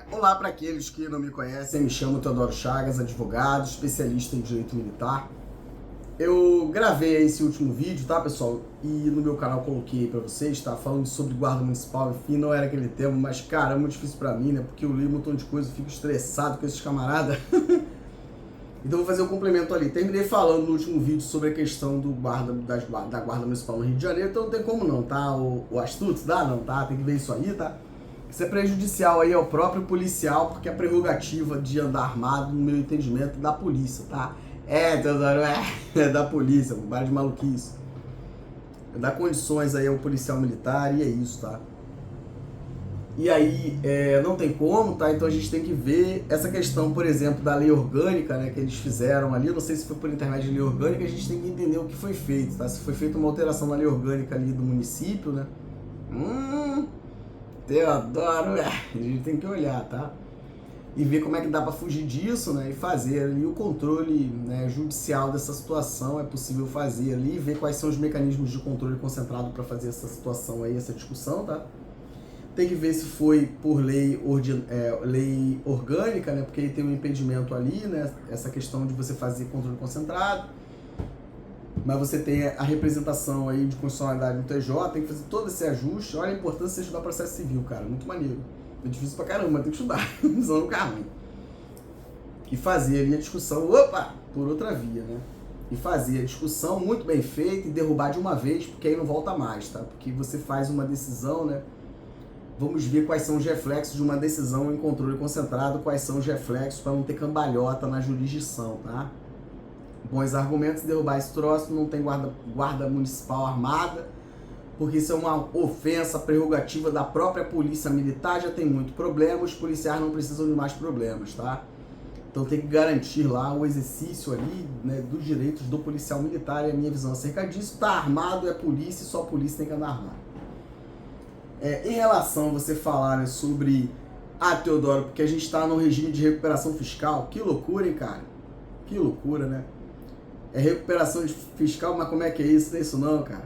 Olá para aqueles que não me conhecem, me chamo Teodoro Chagas, advogado, especialista em direito militar. Eu gravei esse último vídeo, tá, pessoal? E no meu canal coloquei para vocês, tá? Falando sobre guarda municipal, enfim, não era aquele tema, mas cara, é muito difícil para mim, né? Porque eu leio um montão de coisa, fico estressado com esses camaradas. Então vou fazer um complemento ali. Terminei falando no último vídeo sobre a questão da guarda municipal no Rio de Janeiro, então não tem como não, tá? O astuto dá não, tá? Tem que ver isso aí, tá? Isso é prejudicial aí ao próprio policial, porque é a prerrogativa de andar armado, no meu entendimento, da polícia, tá? Teodoro, é da polícia, para de maluquice. Dá condições aí ao policial militar e é isso, tá? E aí, não tem como, tá? Então a gente tem que ver essa questão, por exemplo, da lei orgânica, né, que eles fizeram ali. Eu não sei se foi por intermédio de lei orgânica, a gente tem que entender o que foi feito, tá? Se foi feita uma alteração na lei orgânica ali do município, né? Teodoro, a gente tem que olhar, tá? E ver como é que dá para fugir disso, né? E fazer ali o controle, né, judicial dessa situação, é possível fazer ali, ver quais são os mecanismos de controle concentrado para fazer essa situação aí, essa discussão, tá? Tem que ver se foi por lei orgânica, né? Porque aí tem um impedimento ali, né? Essa questão de você fazer controle concentrado. Mas você tem a representação aí de constitucionalidade no TJ, tem que fazer todo esse ajuste. Olha a importância de estudar processo civil, cara, muito maneiro. É difícil pra caramba, mas tem que estudar, senão não cai ruim. E fazer ali a discussão, por outra via, né? E fazer a discussão muito bem feita e derrubar de uma vez, porque aí não volta mais, tá? Porque você faz uma decisão, né? Vamos ver quais são os reflexos de uma decisão em controle concentrado, quais são os reflexos para não ter cambalhota na jurisdição, tá? Bons argumentos, derrubar esse troço, não tem guarda municipal armada, porque isso é uma ofensa prerrogativa da própria polícia militar, já tem muito problema, os policiais não precisam de mais problemas, tá? Então tem que garantir lá o exercício ali, né, dos direitos do policial militar, e a minha visão acerca disso, tá armado, é polícia, e só a polícia tem que andar armado. Em relação a você falar, né, sobre, Teodoro, porque a gente está no regime de recuperação fiscal, que loucura, hein, cara? Que loucura, né? É recuperação fiscal, mas como é que é isso? Não é isso não, cara.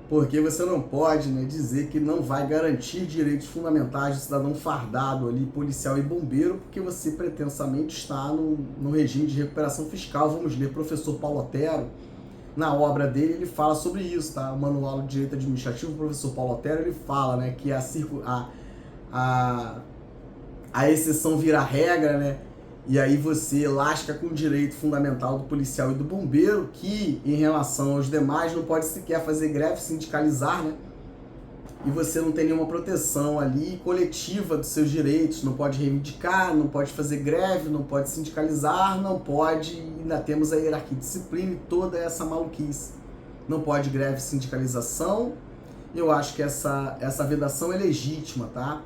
Porque você não pode, né, dizer que não vai garantir direitos fundamentais do cidadão fardado ali, policial e bombeiro, porque você pretensamente está no regime de recuperação fiscal. Vamos ler professor Paulo Otero, na obra dele, ele fala sobre isso, tá? O Manual de Direito Administrativo, o professor Paulo Otero, ele fala, né, que a exceção vira regra, né? E aí você lasca com o direito fundamental do policial e do bombeiro, que em relação aos demais não pode sequer fazer greve, sindicalizar, né? E você não tem nenhuma proteção ali coletiva dos seus direitos, não pode reivindicar, não pode fazer greve, não pode sindicalizar, não pode, ainda temos a hierarquia de disciplina e toda essa maluquice. Não pode greve, sindicalização. Eu acho que essa vedação é legítima, tá?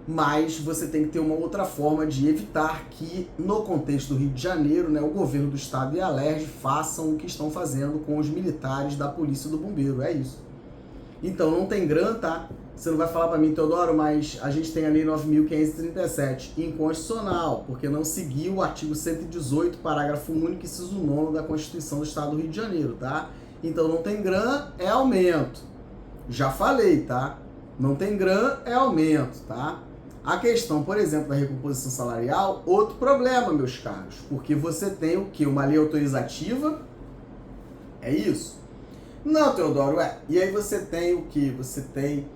Mas você tem que ter uma outra forma de evitar que, no contexto do Rio de Janeiro, né, o governo do estado e a Alerj façam o que estão fazendo com os militares da polícia e do bombeiro, é isso. Então não tem GRAM, tá? Você não vai falar para mim, Teodoro, mas a gente tem a lei 9.537, inconstitucional, porque não seguiu o artigo 118, parágrafo único, inciso 9 da Constituição do Estado do Rio de Janeiro, tá? Então não tem GRAM, é aumento. Já falei, tá? Não tem GRAM, é aumento, tá? A questão, por exemplo, da recomposição salarial, outro problema, meus caros, porque você tem o quê? Uma lei autorizativa, é isso? Não, Teodoro, E aí você tem o quê? Você tem,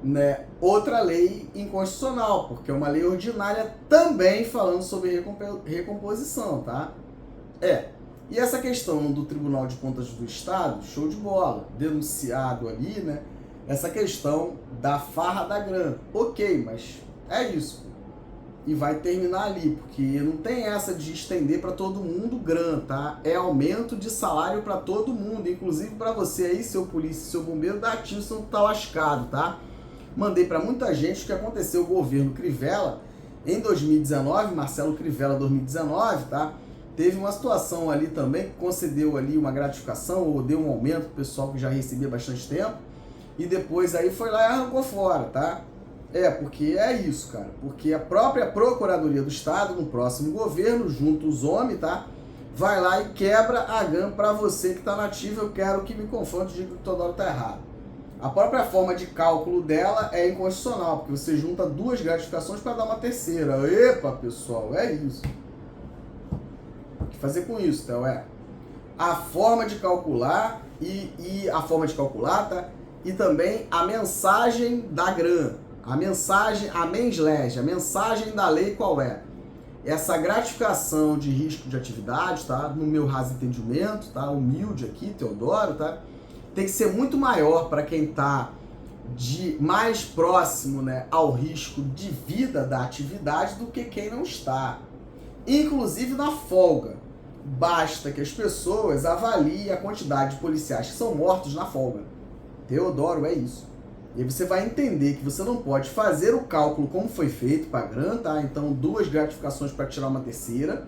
né, outra lei inconstitucional, porque é uma lei ordinária também falando sobre recomposição, tá? E essa questão do Tribunal de Contas do Estado, show de bola, denunciado ali, né? Essa questão da farra da grana. Ok, mas é isso. E vai terminar ali, porque não tem essa de estender para todo mundo GRAM, tá? É aumento de salário para todo mundo, inclusive para você aí, seu polícia, seu bombeiro da ativa, você não tá lascado, tá? Mandei para muita gente o que aconteceu o governo Crivella em 2019, Marcelo Crivella 2019, tá? Teve uma situação ali também que concedeu ali uma gratificação ou deu um aumento pro pessoal que já recebia bastante tempo e depois aí foi lá e arrancou fora, tá? Porque é isso, cara. Porque a própria Procuradoria do Estado, no próximo governo, junto os homens, tá? Vai lá e quebra a GAN pra você que tá nativo. Eu quero que me confronte e diga que o Teodoro tá errado. A própria forma de cálculo dela é inconstitucional, porque você junta duas gratificações para dar uma terceira. Epa, pessoal, é isso. O que fazer com isso, então, a forma de calcular e a forma de calcular, tá? E também a mensagem da GRAM, a mensagem, a mens-leg, a mensagem da lei qual é? Essa gratificação de risco de atividade, tá? No meu raso entendimento, tá? Humilde aqui, Teodoro, tá? Tem que ser muito maior para quem está mais próximo, né, ao risco de vida da atividade do que quem não está. Inclusive na folga. Basta que as pessoas avaliem a quantidade de policiais que são mortos na folga. Teodoro, é isso. E aí você vai entender que você não pode fazer o cálculo como foi feito para a GRAM, tá? Então, duas gratificações para tirar uma terceira,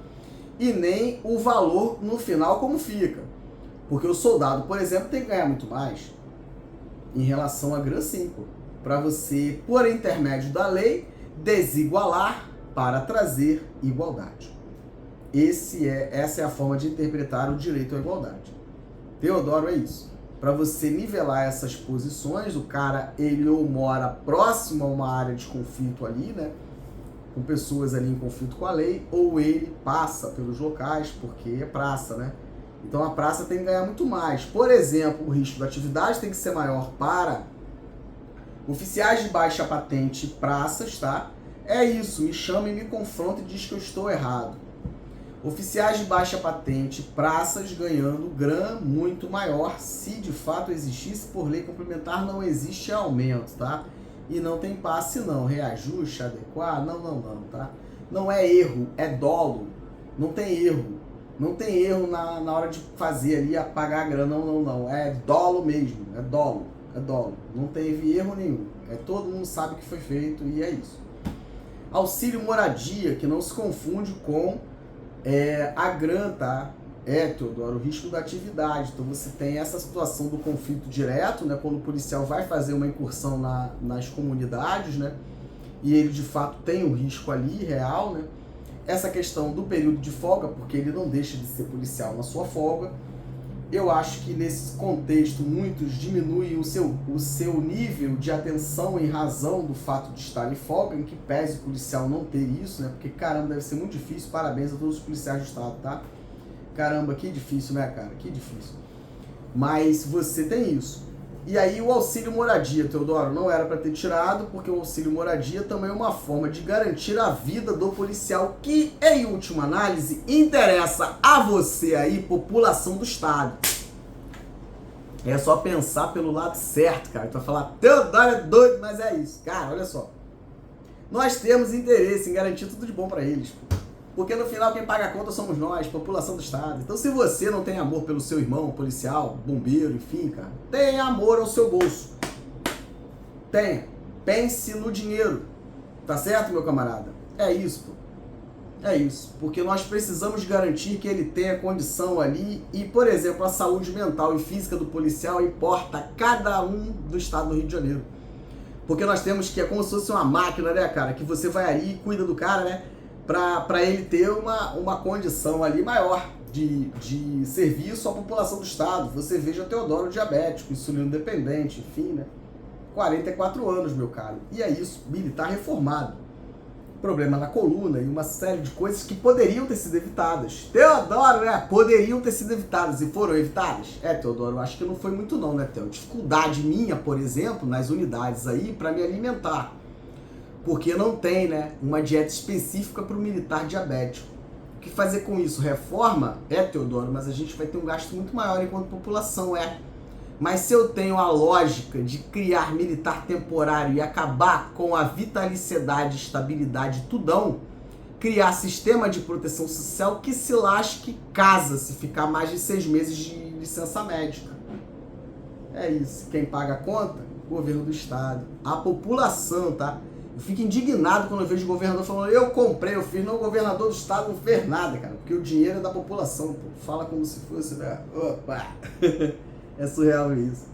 e nem o valor no final como fica. Porque o soldado, por exemplo, tem que ganhar muito mais em relação à GRAM 5. Para você, por intermédio da lei, desigualar para trazer igualdade. Essa é a forma de interpretar o direito à igualdade. Teodoro, é isso. Para você nivelar essas posições, o cara, ele ou mora próximo a uma área de conflito ali, né? Com pessoas ali em conflito com a lei, ou ele passa pelos locais, porque é praça, né? Então a praça tem que ganhar muito mais. Por exemplo, o risco da atividade tem que ser maior para oficiais de baixa patente praças, tá? É isso, me chama e me confronta e diz que eu estou errado. Oficiais de baixa patente praças ganhando GRAM muito maior, se de fato existisse por lei complementar, não existe aumento, tá? E não tem passe não, reajuste, adequar, não, tá? Não é erro, é dolo, não tem erro. Não tem erro na hora de fazer ali, apagar a grana, não. É dolo mesmo, é dolo. Não teve erro nenhum. Todo mundo sabe que foi feito e é isso. Auxílio moradia, que não se confunde com a GRAM, tá? Teodoro, o risco da atividade. Então você tem essa situação do conflito direto, né? Quando o policial vai fazer uma incursão nas comunidades, né? E ele de fato tem um risco ali, real, né? Essa questão do período de folga, porque ele não deixa de ser policial na sua folga. Eu acho que nesse contexto muitos diminuem o seu nível de atenção em razão do fato de estar em folga, em que pese o policial não ter isso, né? Porque caramba, deve ser muito difícil, parabéns a todos os policiais do estado, tá? Caramba, que difícil, né, cara? Que difícil. Mas você tem isso. E aí o auxílio moradia, Teodoro, não era para ter tirado, porque o auxílio moradia também é uma forma de garantir a vida do policial, que, em última análise, interessa a você aí, população do estado. É só pensar pelo lado certo, cara. Tu vai falar, Teodoro é doido, mas é isso. Cara, olha só. Nós temos interesse em garantir tudo de bom para eles, porque no final quem paga a conta somos nós, população do estado. Então se você não tem amor pelo seu irmão, policial, bombeiro, enfim, cara, tenha amor ao seu bolso. Tenha. Pense no dinheiro. Tá certo, meu camarada? É isso, pô. É isso. Porque nós precisamos garantir que ele tenha condição ali e, por exemplo, a saúde mental e física do policial importa a cada um do estado do Rio de Janeiro. Porque nós temos que, é como se fosse uma máquina, né, cara? Que você vai ali e cuida do cara, né? Para ele ter uma condição ali maior de serviço à população do estado. Você veja Teodoro diabético, insulino dependente, enfim, né? 44 anos, meu caro. E é isso, militar reformado. Problema na coluna e uma série de coisas que poderiam ter sido evitadas. Teodoro, né? Poderiam ter sido evitadas e foram evitadas? Teodoro, acho que não foi muito não, né, Teo? Dificuldade minha, por exemplo, nas unidades aí, para me alimentar. Porque não tem, né, uma dieta específica para o militar diabético. O que fazer com isso? Reforma? Teodoro, mas a gente vai ter um gasto muito maior enquanto população, Mas se eu tenho a lógica de criar militar temporário e acabar com a vitaliciedade, estabilidade, tudão, criar sistema de proteção social que se lasque casa se ficar mais de 6 meses de licença médica. É isso. Quem paga a conta? O governo do estado. A população, tá? Eu fico indignado quando eu vejo o governador falando, eu comprei, eu fiz. Não, o governador do estado não fez nada, cara. Porque o dinheiro é da população, pô. Fala como se fosse, né? Opa! É surreal isso.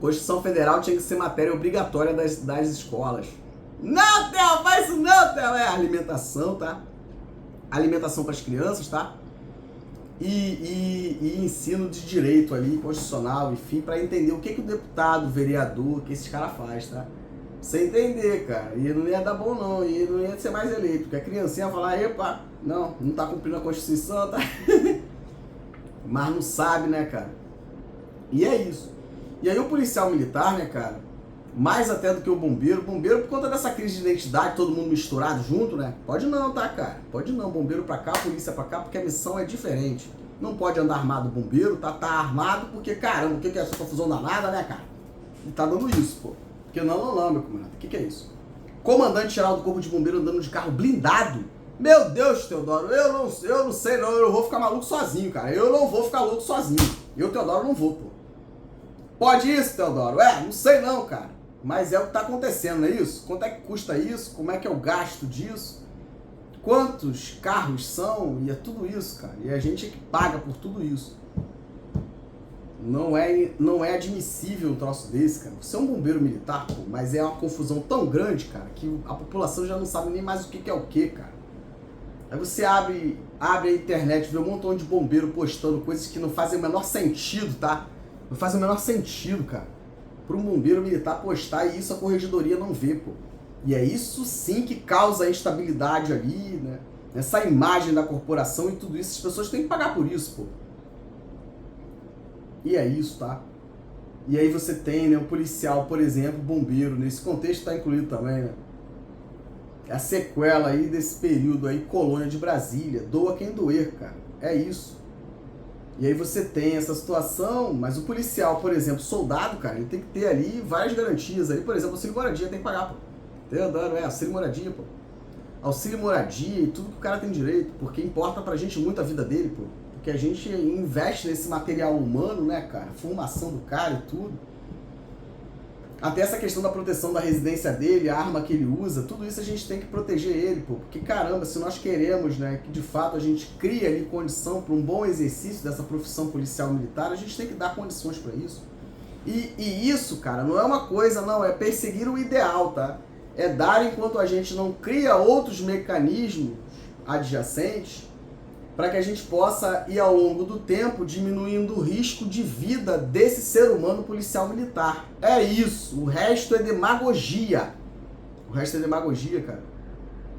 Constituição Federal tinha que ser matéria obrigatória das escolas. Não, Theo, faz isso não, Theo. É alimentação, tá? Alimentação para as crianças, tá? e ensino de direito ali, constitucional, enfim, para entender o que o deputado, o vereador, que esses caras faz, tá? Você entender, cara, e não ia dar bom não, e não ia ser mais eleito, porque a criancinha ia falar, epa, não tá cumprindo a Constituição, tá? Mas não sabe, né, cara? E é isso. E aí o policial militar, né, cara, mais até do que o bombeiro por conta dessa crise de identidade, todo mundo misturado junto, né? Pode não, tá, cara? Pode não, bombeiro pra cá, polícia pra cá, porque a missão é diferente. Não pode andar armado bombeiro, tá armado porque, caramba, o que é essa confusão danada, né, cara? E tá dando isso, pô. Porque não, meu camarada, o que é isso? Comandante geral do Corpo de Bombeiro andando de carro blindado? Meu Deus, Teodoro, eu não sei não, eu vou ficar maluco sozinho, cara. Eu não vou ficar louco sozinho. Eu, Teodoro, não vou, pô. Pode isso, Teodoro? Não sei não, cara. Mas é o que tá acontecendo, não é isso? Quanto é que custa isso? Como é que é o gasto disso? Quantos carros são? E é tudo isso, cara. E a gente é que paga por tudo isso. Não é admissível um troço desse, cara. Você é um bombeiro militar, pô, mas é uma confusão tão grande, cara, que a população já não sabe nem mais o que é o que, cara. Aí você abre a internet, vê um montão de bombeiro postando coisas que não fazem o menor sentido, tá? Não faz o menor sentido, cara, para um bombeiro militar postar, e isso a corregedoria não vê, pô. E é isso sim que causa a instabilidade ali, né? Essa imagem da corporação e tudo isso, as pessoas têm que pagar por isso, pô. E é isso, tá? E aí você tem, né, o policial, por exemplo, bombeiro, nesse contexto tá incluído também, né? A sequela aí desse período aí, colônia de Brasília, doa quem doer, cara. É isso. E aí você tem essa situação, mas o policial, por exemplo, soldado, cara, ele tem que ter ali várias garantias. Ali, por exemplo, auxílio moradia tem que pagar, pô. Entendeu? Auxílio moradia, pô. Auxílio moradia e tudo que o cara tem direito, porque importa pra gente muito a vida dele, pô. Porque a gente investe nesse material humano, né, cara? Formação do cara e tudo. Até essa questão da proteção da residência dele, a arma que ele usa, tudo isso a gente tem que proteger ele, pô. Porque, caramba, se nós queremos, né, que de fato a gente crie ali condição para um bom exercício dessa profissão policial militar, a gente tem que dar condições para isso. E isso, cara, não é uma coisa, não, é perseguir o ideal, tá? É dar enquanto a gente não cria outros mecanismos adjacentes para que a gente possa ir ao longo do tempo diminuindo o risco de vida desse ser humano policial militar. É isso, o resto é demagogia. O resto é demagogia, cara.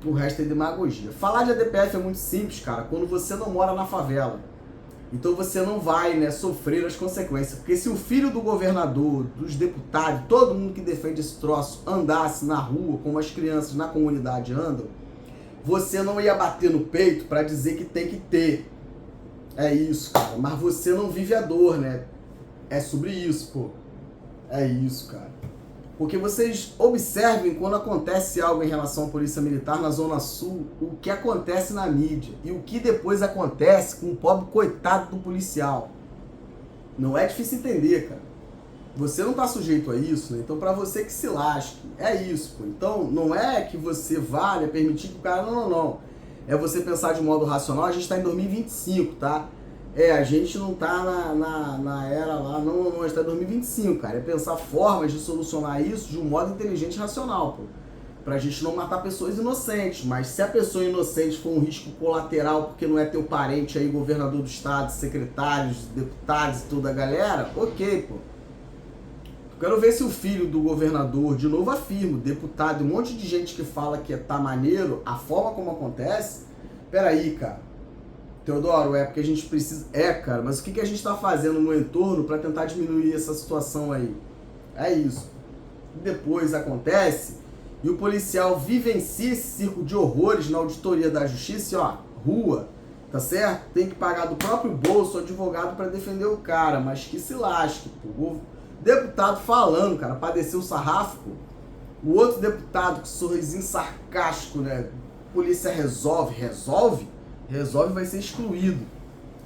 O resto é demagogia. Falar de ADPF é muito simples, cara, quando você não mora na favela. Então você não vai, né, sofrer as consequências. Porque se o filho do governador, dos deputados, todo mundo que defende esse troço andasse na rua, como as crianças na comunidade andam, você não ia bater no peito para dizer que tem que ter. É isso, cara. Mas você não vive a dor, né? É sobre isso, pô. É isso, cara. Porque vocês observem quando acontece algo em relação à Polícia Militar na Zona Sul, o que acontece na mídia e o que depois acontece com o pobre coitado do policial. Não é difícil entender, cara. Você não tá sujeito a isso, né? Então pra você que se lasque, é isso, pô. Então não é que você vale permitir que o cara... Não. É você pensar de modo racional, a gente tá em 2025, tá? A gente não tá na era lá, não, a gente tá em 2025, cara. É pensar formas de solucionar isso de um modo inteligente e racional, pô. Pra gente não matar pessoas inocentes. Mas se a pessoa inocente for um risco colateral porque não é teu parente aí, governador do estado, secretários, deputados e toda a galera, ok, pô. Quero ver se o filho do governador, de novo afirmo, deputado, um monte de gente que fala que tá maneiro, a forma como acontece. Peraí, cara. Teodoro, porque a gente precisa... cara, mas o que a gente tá fazendo no entorno para tentar diminuir essa situação aí? É isso. Depois acontece e o policial vivencia esse circo de horrores na auditoria da justiça, ó, rua, tá certo? Tem que pagar do próprio bolso o advogado para defender o cara, mas que se lasque, pô. Deputado falando, cara, pra descer o sarrafo, pô. O outro deputado com sorrisinho sarcástico, né? Polícia resolve, vai ser excluído.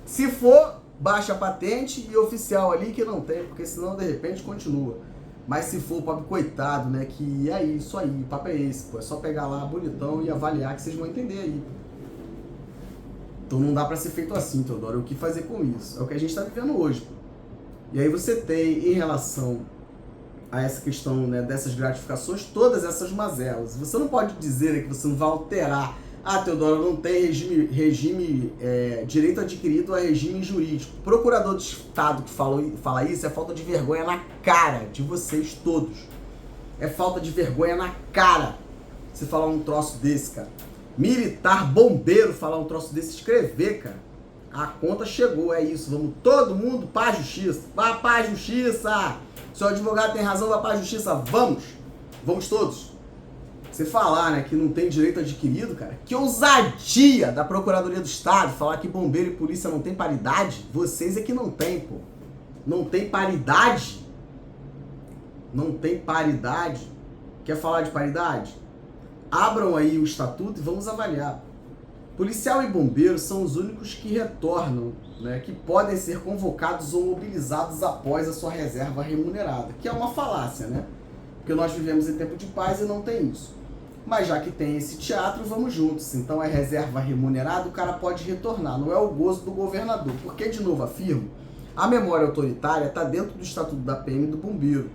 Se for, baixa a patente e oficial ali que não tem, porque senão de repente continua. Mas se for, pobre coitado, né? Que é isso aí, o papo é esse, pô. É só pegar lá bonitão e avaliar que vocês vão entender aí. Então não dá pra ser feito assim, Teodoro. O que fazer com isso? É o que a gente tá vivendo hoje, pô. E aí você tem, em relação a essa questão, né, dessas gratificações, todas essas mazelas. Você não pode dizer, né, que você não vai alterar Ah, Teodoro, não tem direito adquirido a regime jurídico. Procurador de Estado que fala isso é falta de vergonha na cara de vocês todos. É falta de vergonha na cara você falar um troço desse, cara. Militar, bombeiro falar um troço desse, escrever, cara. A conta chegou, é isso. Vamos todo mundo para a justiça. Vá para a justiça. Seu advogado tem razão, vá para a justiça. Vamos. Vamos todos. Você falar, né, que não tem direito adquirido, cara, que ousadia da Procuradoria do Estado falar que bombeiro e polícia não tem paridade. Vocês é que não tem, pô. Não tem paridade? Não tem paridade? Quer falar de paridade? Abram aí o estatuto e vamos avaliar. Policial e bombeiro são os únicos que retornam, né, que podem ser convocados ou mobilizados após a sua reserva remunerada, que é uma falácia, né? Porque nós vivemos em tempo de paz e não tem isso. Mas já que tem esse teatro, vamos juntos. Então é reserva remunerada, o cara pode retornar. Não é o gozo do governador. Porque, de novo, afirmo, a memória autoritária está dentro do Estatuto da PM e do Bombeiro.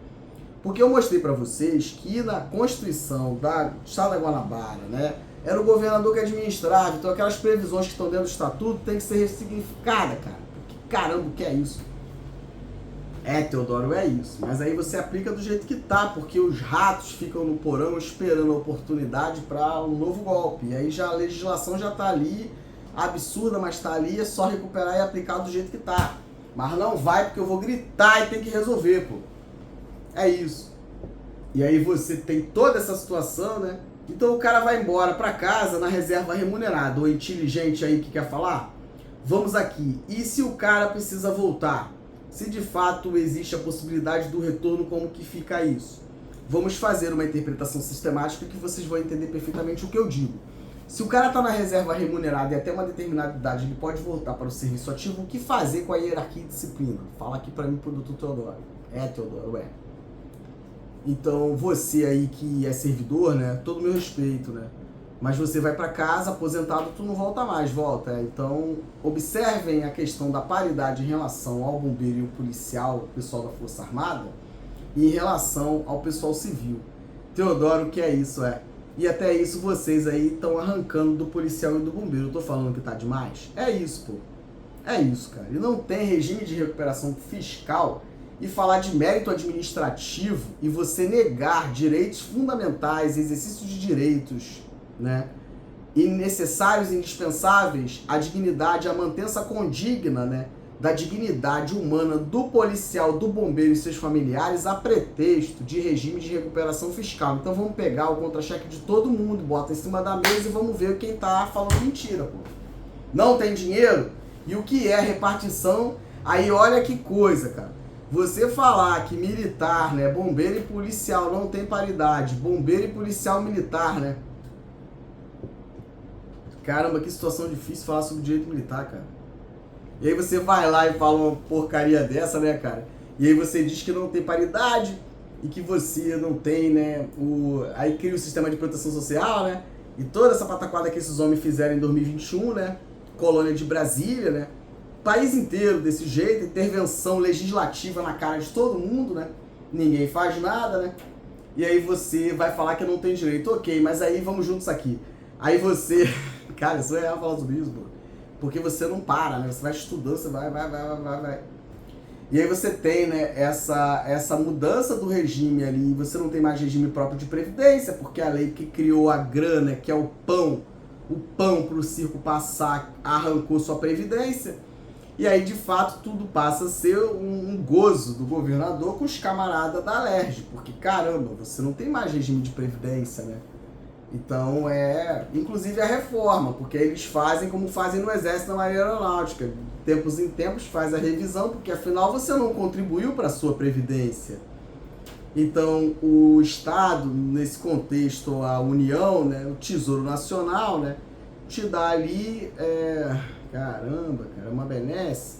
Porque eu mostrei para vocês que na Constituição do Estado da Guanabara, né, era o governador que administrava. Então aquelas previsões que estão dentro do Estatuto tem que ser ressignificadas, cara. Porque, caramba, o que é isso? É, Teodoro, é isso. Mas aí você aplica do jeito que tá, porque os ratos ficam no porão esperando a oportunidade para um novo golpe. E aí já a legislação já tá ali, absurda, mas tá ali, é só recuperar e aplicar do jeito que tá. Mas não vai porque eu vou gritar e tem que resolver, pô. É isso. E aí você tem toda essa situação, né? Então o cara vai embora para casa na reserva remunerada. O inteligente aí que quer falar? Vamos aqui. E se o cara precisa voltar? Se de fato existe a possibilidade do retorno, como que fica isso? Vamos fazer uma interpretação sistemática que vocês vão entender perfeitamente o que eu digo. Se o cara está na reserva remunerada e até uma determinada idade ele pode voltar para o serviço ativo, o que fazer com a hierarquia e disciplina? Fala aqui para mim, pro doutor Teodoro. É, Teodoro, é. Então você aí que é servidor, né? Todo o meu respeito, né? Mas você vai para casa, aposentado, tu não volta mais, volta. Então, observem a questão da paridade em relação ao bombeiro e o policial, o pessoal da Força Armada, e em relação ao pessoal civil. Teodoro, o que é isso, é? E até isso vocês aí estão arrancando do policial e do bombeiro. Eu tô falando que tá demais? É isso, pô. É isso, cara. E não tem regime de recuperação fiscal e falar de mérito administrativo e você negar direitos fundamentais, exercício de direitos, né, e necessários e indispensáveis, a dignidade, a mantença condigna, né, da dignidade humana do policial, do bombeiro e seus familiares a pretexto de regime de recuperação fiscal. Então vamos pegar o contra-cheque de todo mundo, bota em cima da mesa e vamos ver quem tá falando mentira, pô. Não tem dinheiro? E o que é repartição? Aí olha que coisa, cara. Você falar que militar, né, bombeiro e policial não tem paridade, bombeiro e policial militar, né? Caramba, que situação difícil falar sobre direito militar, cara. E aí você vai lá e fala uma porcaria dessa, né, cara? E aí você diz que não tem paridade e que você não tem, né, aí cria o sistema de proteção social, né? E toda essa pataquada que esses homens fizeram em 2021, né? Colônia de Brasília, né? País inteiro desse jeito, intervenção legislativa na cara de todo mundo, né? Ninguém faz nada, né? E aí você vai falar que não tem direito. Ok, mas aí vamos juntos aqui. Aí você... Cara, isso é falar sobre isso, pô. Porque você não para, né? Você vai estudando, você vai. E aí você tem, né, essa mudança do regime ali, você não tem mais regime próprio de previdência, porque a lei que criou a grana, que é o pão para o circo passar, arrancou sua previdência. E aí, de fato, tudo passa a ser um gozo do governador com os camaradas da Alerj, porque, caramba, você não tem mais regime de previdência, né? Então, inclusive a reforma, porque eles fazem como fazem no Exército, na Marinha Aeronáutica. De tempos em tempos faz a revisão, porque afinal você não contribuiu para a sua previdência. Então, o Estado, nesse contexto, a União, né, o Tesouro Nacional, né, te dá ali, caramba, cara, é uma benesse.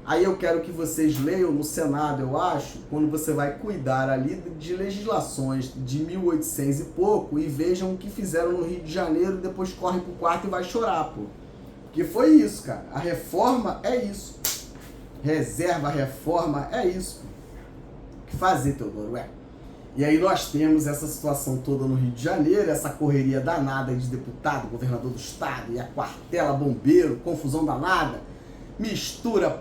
Aí eu quero que vocês leiam no Senado, eu acho, quando você vai cuidar ali de legislações de 1800 e pouco e vejam o que fizeram no Rio de Janeiro, depois corre pro quarto e vai chorar, pô. Porque foi isso, cara. A reforma é isso. Reserva, reforma é isso. O que fazer, Teodoro? E aí nós temos essa situação toda no Rio de Janeiro, essa correria danada de deputado, governador do estado, e a quartela bombeiro, confusão danada, mistura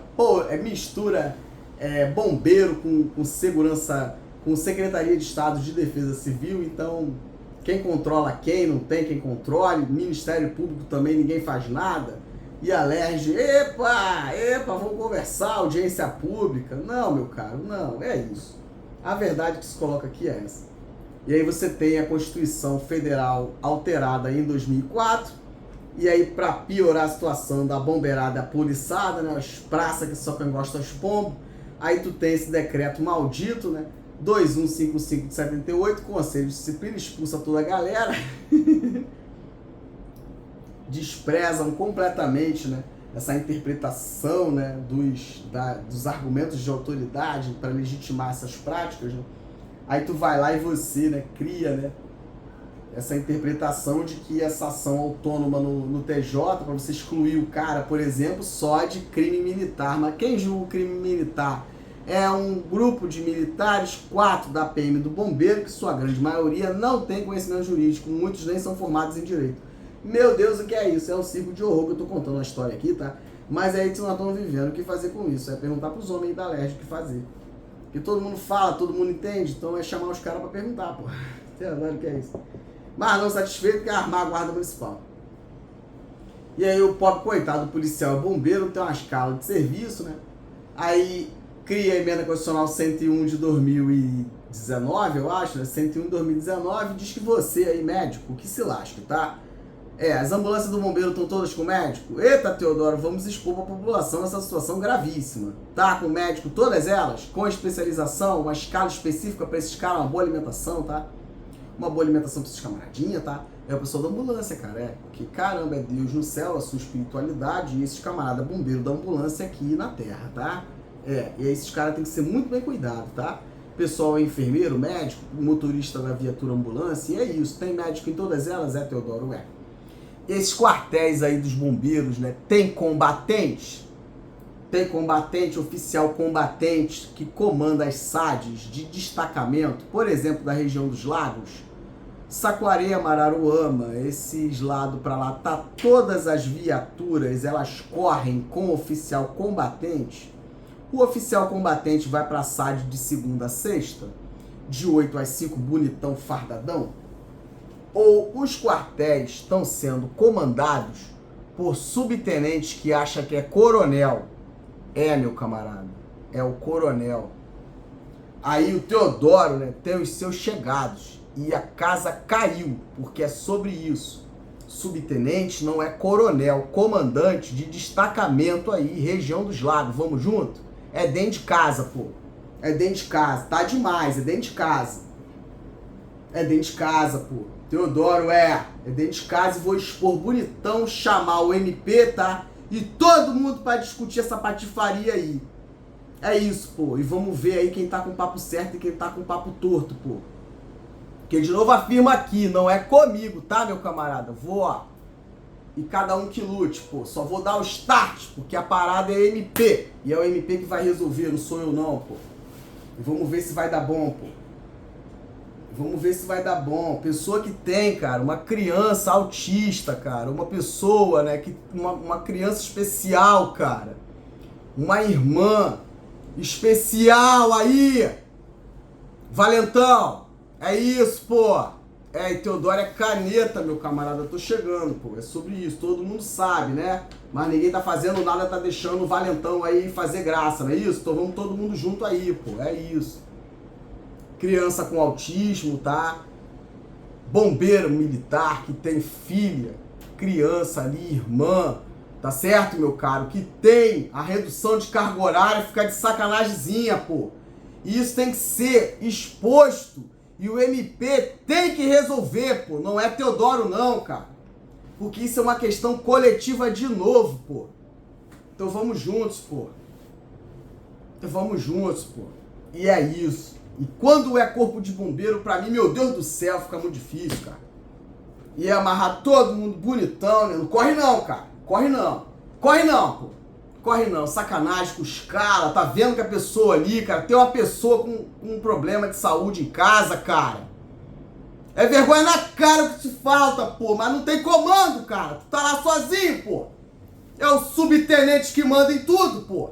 bombeiro com segurança, com Secretaria de Estado de Defesa Civil. Então quem controla quem, não tem quem controle, Ministério Público também ninguém faz nada, e a LERJ, epa, vamos conversar, audiência pública. Não, meu caro, não, é isso. A verdade que se coloca aqui é essa. E aí você tem a Constituição Federal alterada em 2004, e aí para piorar a situação da bombeirada poliçada, né, as praças que só quem gosta dos pombos, aí tu tem esse decreto maldito, né, 2155 de 78, Conselho de Disciplina, expulsa toda a galera, desprezam completamente, né, essa interpretação, né, dos argumentos de autoridade para legitimar essas práticas, né? Aí tu vai lá e você, né, cria, né, essa interpretação de que essa ação autônoma no TJ, para você excluir o cara, por exemplo, só de crime militar. Mas quem julga o crime militar? É um grupo de militares, 4 da PM do Bombeiro, que sua grande maioria não tem conhecimento jurídico, muitos nem são formados em direito. Meu Deus, o que é isso? É um circo de horror que eu tô contando a história aqui, tá? Mas é aí que nós estamos vivendo. O que fazer com isso? É perguntar pros homens da LERJ o que fazer. Porque todo mundo fala, todo mundo entende, então é chamar os caras pra perguntar, pô. Você agora o que é isso? Mas não satisfeito, quer armar a guarda municipal. E aí o pobre coitado do policial e bombeiro tem uma escala de serviço, né? Aí cria a emenda constitucional 101 de 2019, eu acho, né? 101 de 2019, diz que você aí, médico, que se lasque, tá? As ambulâncias do bombeiro estão todas com médico? Eita, Teodoro, vamos expor para a população essa situação gravíssima. Tá com médico, todas elas, com especialização, uma escala específica para esses caras, uma boa alimentação, tá? Uma boa alimentação para esses camaradinhas, tá? É o pessoal da ambulância, cara, Que caramba, é Deus no céu, a sua espiritualidade, e esses camaradas bombeiros da ambulância aqui na terra, tá? E aí esses caras têm que ser muito bem cuidados, tá? Pessoal é enfermeiro, médico, motorista da viatura ambulância, e é isso. Tem médico em todas elas? Teodoro, Esses quartéis aí dos bombeiros, né, tem combatente? Tem combatente, oficial combatente que comanda as SADs de destacamento, por exemplo, da região dos lagos, Saquarema, Araruama, esses lados para lá, tá todas as viaturas, elas correm com oficial combatente. O oficial combatente vai para a SAD de segunda a sexta, de 8 às 5, bonitão, fardadão. Ou os quartéis estão sendo comandados por subtenentes que acha que é coronel. Meu camarada, é o coronel. Aí o Teodoro, né, tem os seus chegados e a casa caiu, porque é sobre isso. Subtenente não é coronel, comandante de destacamento aí, região dos lagos, vamos junto? É dentro de casa, pô. É dentro de casa, tá demais, é dentro de casa. É dentro de casa, pô. Teodoro, é dentro de casa, e vou expor bonitão, chamar o MP, tá? E todo mundo pra discutir essa patifaria aí. É isso, pô. E vamos ver aí quem tá com o papo certo e quem tá com o papo torto, pô. Porque de novo afirma aqui, não é comigo, tá, meu camarada? Vou, ó. E cada um que lute, pô. Só vou dar o start, porque a parada é MP. E é o MP que vai resolver, não sou eu não, pô. E vamos ver se vai dar bom, pô. Vamos ver se vai dar bom. Pessoa que tem, cara, uma criança autista, cara. Uma pessoa, né, uma criança especial, cara. Uma irmã especial aí. Valentão. É isso, pô. E Teodoro é caneta, meu camarada. Eu tô chegando, pô. É sobre isso. Todo mundo sabe, né? Mas ninguém tá fazendo nada, tá deixando o Valentão aí fazer graça, não é isso? Então vamos todo mundo junto aí, pô. É isso. Criança com autismo, tá? Bombeiro militar que tem filha, criança ali, irmã, tá certo, meu caro? Que tem a redução de carga horária, fica de sacanagemzinha, pô. E isso tem que ser exposto e o MP tem que resolver, pô. Não é Teodoro não, cara. Porque isso é uma questão coletiva de novo, pô. Então vamos juntos, pô. Vamos juntos, pô. E é isso. E quando é corpo de bombeiro, pra mim, meu Deus do céu, fica muito difícil, cara. E é amarrar todo mundo bonitão, né? Não corre não, cara. Corre não. Corre não, pô. corre não, sacanagem com os caras, tá vendo que a pessoa ali, cara, tem uma pessoa com um problema de saúde em casa, cara. É vergonha na cara o que te falta, pô, mas não tem comando, cara, tu tá lá sozinho, pô. É o subtenente que manda em tudo, pô.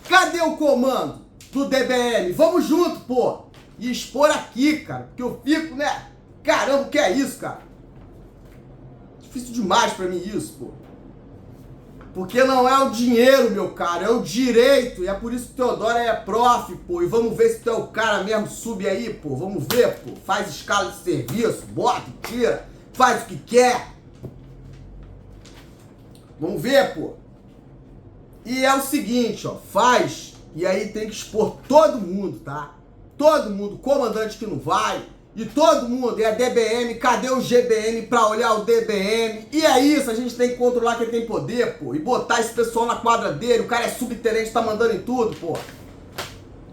Cadê o comando do DBM? Vamos junto, pô. E expor aqui, cara, porque eu fico, né, caramba, o que é isso, cara? Difícil demais pra mim isso, pô. Porque não é o dinheiro, meu cara, é o direito. E é por isso que o Teodoro é prof, pô. E vamos ver se tu é o cara mesmo, sube aí, pô. Vamos ver, pô. Faz escala de serviço, bota, tira, faz o que quer. Vamos ver, pô. E é o seguinte, ó, faz. E aí tem que expor todo mundo, tá? Todo mundo, comandante que não vai. E todo mundo, é a DBM, cadê o GBM pra olhar o DBM? E é isso, a gente tem que controlar quem tem poder, pô. E botar esse pessoal na quadra dele. O cara é subtenente, tá mandando em tudo, pô.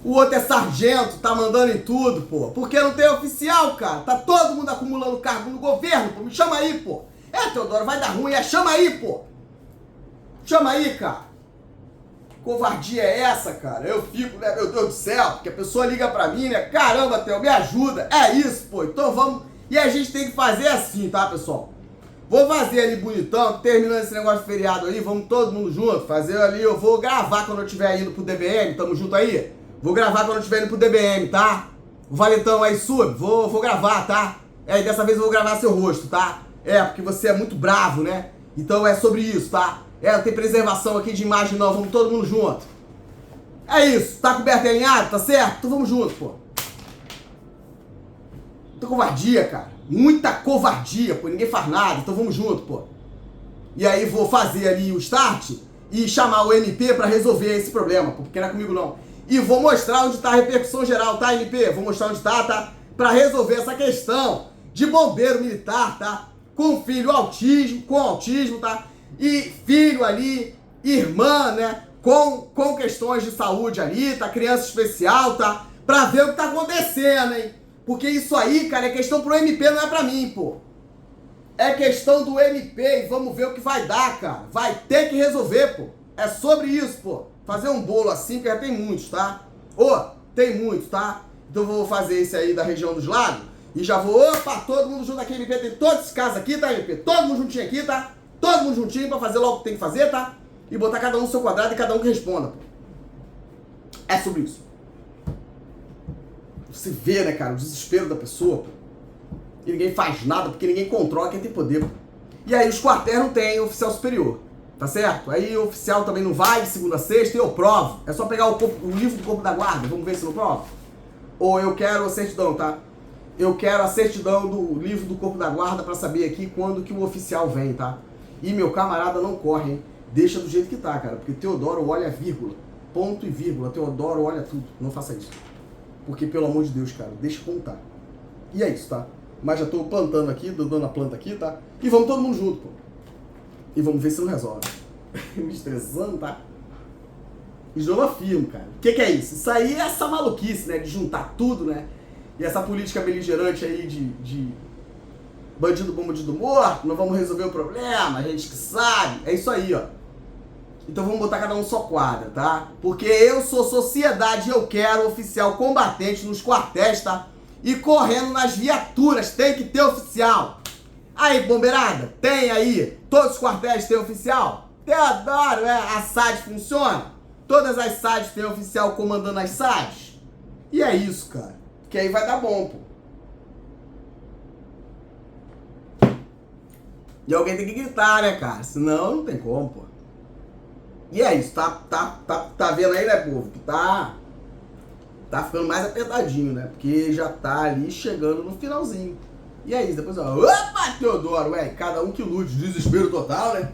O outro é sargento, tá mandando em tudo, pô. Porque não tem oficial, cara. Tá todo mundo acumulando cargo no governo, pô. Me chama aí, pô. É, Teodoro, vai dar ruim. Chama aí, pô. Chama aí, cara. Covardia é essa, cara? Eu fico, né, meu Deus do céu, porque a pessoa liga pra mim, né? Caramba, Theo, me ajuda. É isso, pô. Então vamos... E a gente tem que fazer assim, tá, pessoal? Vou fazer ali bonitão, terminando esse negócio de feriado aí, vamos todo mundo junto. Fazer ali, eu vou gravar quando eu estiver indo pro DBM, tamo junto aí? Vou gravar quando eu estiver indo pro DBM, tá? O Valentão aí, sub, vou gravar, tá? É, e dessa vez eu vou gravar seu rosto, tá? É, porque você é muito bravo, né? Então é sobre isso, tá? É, não tem preservação aqui de imagem não, vamos todo mundo junto. É isso, tá coberto e alinhado, tá certo? Então vamos junto, pô. Muita covardia, cara. Muita covardia, pô, ninguém faz nada, então vamos junto, pô. E aí vou fazer ali o start e chamar o MP pra resolver esse problema, pô, porque não é comigo não. E vou mostrar onde tá a repercussão geral, tá, MP? Vou mostrar onde tá? Pra resolver essa questão de bombeiro militar, tá? Com filho com autismo, tá? E filho ali, irmã, né, com questões de saúde ali, tá, criança especial, tá, pra ver o que tá acontecendo, hein, porque isso aí, cara, é questão pro MP, não é pra mim, pô, é questão do MP e vamos ver o que vai dar, cara, vai ter que resolver, pô, é sobre isso, pô, fazer um bolo assim, que já tem muitos, tá, tem muitos, tá, então eu vou fazer esse aí da região dos lagos e já vou, todo mundo junto aqui, MP, tem todos esses casos aqui, tá, MP, todo mundo juntinho aqui, tá. Todo mundo juntinho pra fazer logo o que tem que fazer, tá? E botar cada um no seu quadrado e cada um que responda, pô. É sobre isso. Você vê, né, cara, o desespero da pessoa, pô. E ninguém faz nada porque ninguém controla quem tem poder, pô. E aí os quartéis não tem oficial superior, tá certo? Aí o oficial também não vai de segunda a sexta e eu provo. É só pegar o livro do Corpo da Guarda, vamos ver se eu provo. Ou eu quero a certidão, tá? Eu quero a certidão do livro do Corpo da Guarda pra saber aqui quando que o oficial vem, tá? E meu camarada não corre, hein? Deixa do jeito que tá, cara. Porque Teodoro olha vírgula. Ponto e vírgula. Teodoro olha tudo. Não faça isso. Porque, pelo amor de Deus, cara, deixa contar. E é isso, tá? Mas já tô plantando aqui, dando a planta aqui, tá? E vamos todo mundo junto, pô. E vamos ver se não resolve. Me estressando, tá? Isolafismo, cara. O que é isso? Isso aí é essa maluquice, né? De juntar tudo, né? E essa política beligerante aí de bandido bom, bandido morto, não vamos resolver o problema, a gente que sabe. É isso aí, ó. Então vamos botar cada um só quadra, tá? Porque eu sou sociedade e eu quero oficial combatente nos quartéis, tá? E correndo nas viaturas, tem que ter oficial. Aí, bombeirada, tem aí? Todos os quartéis têm oficial? Teodoro, a SAD funciona? Todas as SADs têm oficial comandando as SADs? E é isso, cara. Que aí vai dar bom, pô. E alguém tem que gritar, né, cara? Senão não tem como, pô. E é isso, tá vendo aí, né, povo? Que tá ficando mais apertadinho, né? Porque já tá ali chegando no finalzinho. E é isso, depois, ó, opa, Teodoro, cada um que lute, desespero total, né?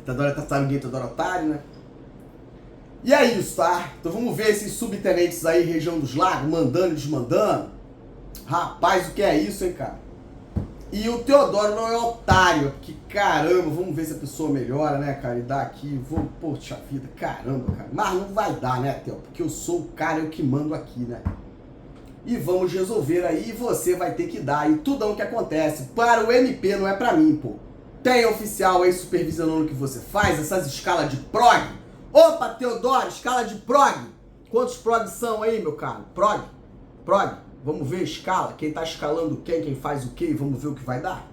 Teodoro tá ninguém, Teodoro otário, né? E é isso, tá? Então vamos ver esses subtenentes aí, região dos lagos, mandando e desmandando. Rapaz, o que é isso, hein, cara? E o Teodoro não é otário, que caramba, vamos ver se a pessoa melhora, né, cara, e dá aqui, poxa vida, caramba, cara, mas não vai dar, né, Theo, porque eu sou o cara, eu que mando aqui, né, e vamos resolver aí, e você vai ter que dar, e tudão que acontece, para o MP, não é pra mim, pô, tem oficial aí supervisionando o que você faz, essas escalas de prog. Opa, Teodoro, escala de prog. Quantos prog são aí, meu caro? Prog? Vamos ver a escala, quem tá escalando quem faz o quê, vamos ver o que vai dar?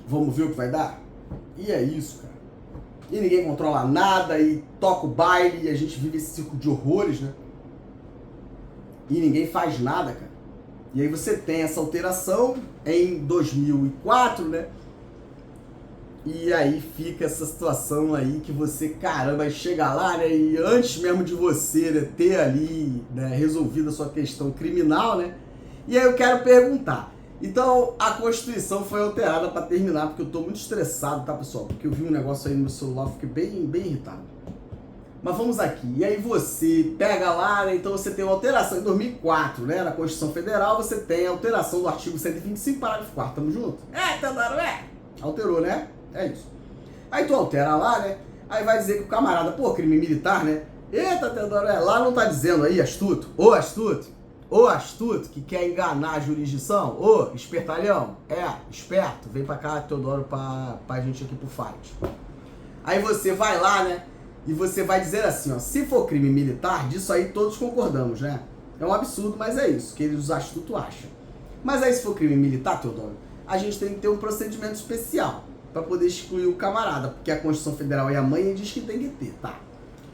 Vamos ver o que vai dar? E é isso, cara. E ninguém controla nada, e toca o baile, e a gente vive esse circo de horrores, né? E ninguém faz nada, cara. E aí você tem essa alteração em 2004, né? E aí fica essa situação aí que você, caramba, chega lá, né? E antes mesmo de você, né, ter ali, né, resolvido a sua questão criminal, né? E aí eu quero perguntar. Então, a Constituição foi alterada para terminar, porque eu tô muito estressado, tá, pessoal? Porque eu vi um negócio aí no meu celular, fiquei bem irritado. Mas vamos aqui. E aí você pega lá, né? Então você tem uma alteração em 2004, né? Na Constituição Federal você tem a alteração do artigo 125, parágrafo 4º. Tamo junto? Teodoro, Alterou, né? É isso. Aí tu altera lá, né? Aí vai dizer que o camarada, pô, crime militar, né? Eita, Teodoro, lá não tá dizendo aí, astuto? Ô astuto que quer enganar a jurisdição? Ô, espertalhão? Esperto, vem pra cá, Teodoro, pra gente aqui pro fight. Aí você vai lá, né? E você vai dizer assim, ó, se for crime militar, disso aí todos concordamos, né? É um absurdo, mas é isso, que os astutos acham. Mas aí se for crime militar, Teodoro, a gente tem que ter um procedimento especial para poder excluir o camarada, porque a Constituição Federal e a mãe diz que tem que ter, tá?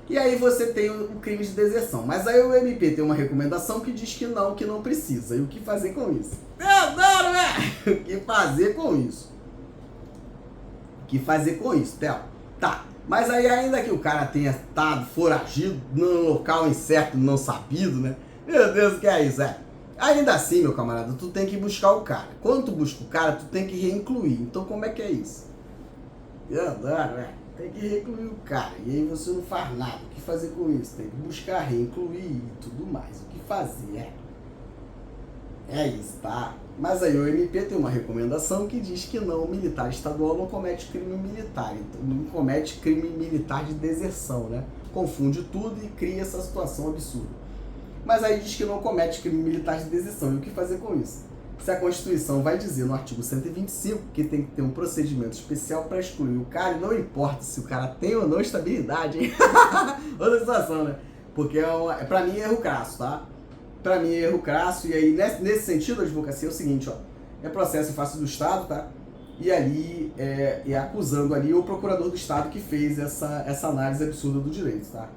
E aí você tem o crime de deserção. Mas aí o MP tem uma recomendação que diz que não precisa. E o que fazer com isso? Teodoro, né? O que fazer com isso? Theo? Tá. Mas aí ainda que o cara tenha estado foragido num local incerto, não sabido, né? Meu Deus, o que é isso? Ainda assim, meu camarada, tu tem que buscar o cara. Quando tu busca o cara, tu tem que reincluir. Então como é que é isso? Eu adoro, tem que reincluir o cara. E aí você não faz nada. O que fazer com isso? Tem que buscar, reincluir e tudo mais. O que fazer? É isso, tá? Mas aí o MP tem uma recomendação que diz que não, o militar estadual não comete crime militar, então não comete crime militar de deserção, né? Confunde tudo e cria essa situação absurda. Mas aí diz que não comete crime militar de deserção. E o que fazer com isso? Se a Constituição vai dizer no artigo 125 que tem que ter um procedimento especial para excluir o cara, e não importa se o cara tem ou não estabilidade, hein? Outra situação, né? Porque pra mim é erro crasso, tá? Pra mim é erro crasso, e aí nesse sentido a advocacia é o seguinte, ó, é processo em face do Estado, tá? E ali acusando ali o procurador do Estado que fez essa análise absurda do direito, tá?